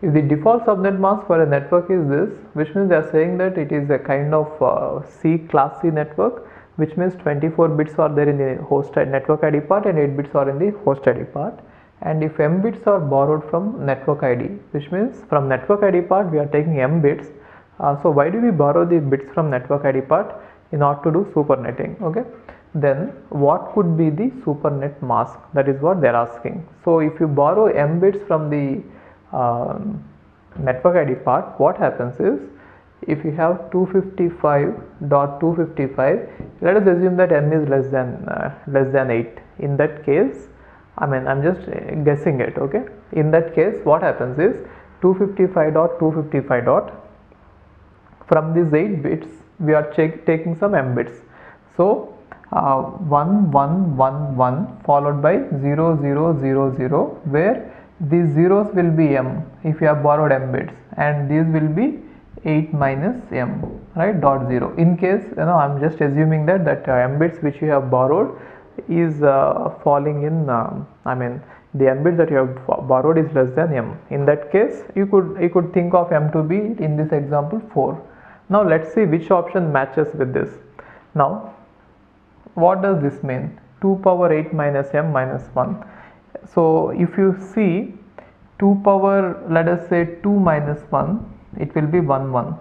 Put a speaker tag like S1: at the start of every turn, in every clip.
S1: If the default subnet mask for a network is this, which means they are saying that it is a kind of C class C network, which means 24 bits are there in the host network ID part and 8 bits are in the host ID part. And if m bits are borrowed from network ID, which means from network ID part we are taking m bits. So why do we borrow the bits from network ID part? In order to do supernetting. Okay, then what could be the supernet mask? That is what they are asking. So if you borrow m bits from the network ID part, what happens is, if you have 255.255, let us assume that m is less than 8. In that case, I'm just guessing it. Okay, in that case what happens is 255.255 from these 8 bits we are taking some m bits. So 1111 followed by 0000, where these zeros will be m if you have borrowed m bits, and these will be 8 minus m, right, dot 0. In case, I'm just assuming that m bits which you have borrowed is falling in the m bits that you have borrowed is less than m. In that case you could think of m to be, in this example, 4. Now let's see which option matches with this. Now what does this mean? 2 power 8 minus m minus 1. So if you see 2 power, let us say 2 minus 1, it will be 1 1,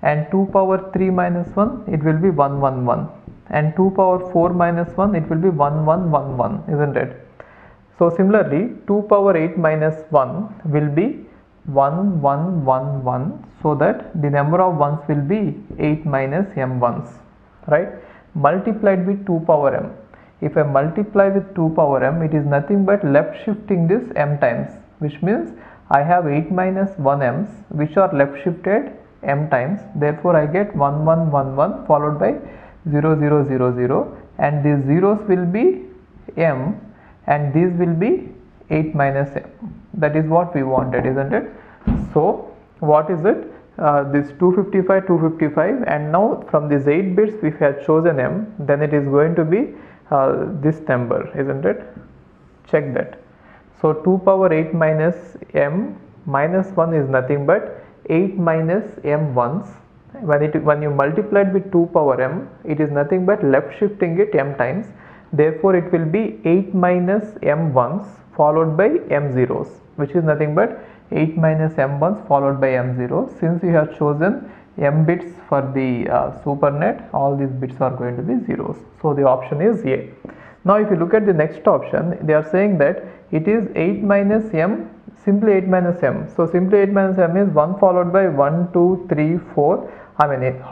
S1: and 2 power 3 minus 1, it will be 1 1 1, and 2 power 4 minus 1, it will be 1 1 1 1, isn't it? So similarly 2 power 8 minus 1 will be 1 1 1 1, so that the number of ones will be 8 minus m ones, right, multiplied with 2 power m. If I multiply with 2 power m, it is nothing but left shifting this m times, which means I have 8 minus 1 m's which are left shifted m times. Therefore I get 1 1 1 1 followed by 0 0 0 0, and these zeros will be m and these will be 8 minus m. That is what we wanted, isn't it? So what is it? This 255, and now from these 8 bits if we have chosen m, then it is going to be this number, isn't it? Check that. So 2 power 8 minus m minus 1 is nothing but 8 minus m ones. When you multiplied with 2 power m, it is nothing but left shifting it m times. Therefore it will be 8 minus m ones followed by m zeros, which is nothing but 8 minus m ones followed by m zeros. Since you have chosen m bits for the supernet, all these bits are going to be zeros. So the option is A. Now if you look at the next option, they are saying that it is 8 minus m, simply 8 minus m. So simply 8 minus m is 1 followed by 1 2 3 4, how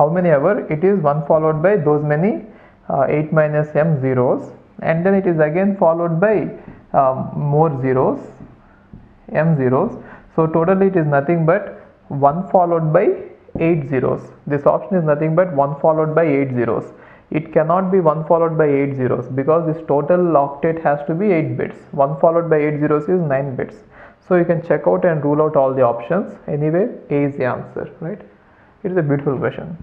S1: many ever it is, 1 followed by those many 8 minus m zeros, and then it is again followed by more zeros, m zeros. So totally it is nothing but 1 followed by 8 zeros. This option is nothing but 1 followed by 8 zeros. It cannot be 1 followed by 8 zeros, because this total octet has to be 8 bits. 1 followed by 8 zeros is 9 bits. So you can check out and rule out all the options. Anyway, A is the answer, right? It is a beautiful question.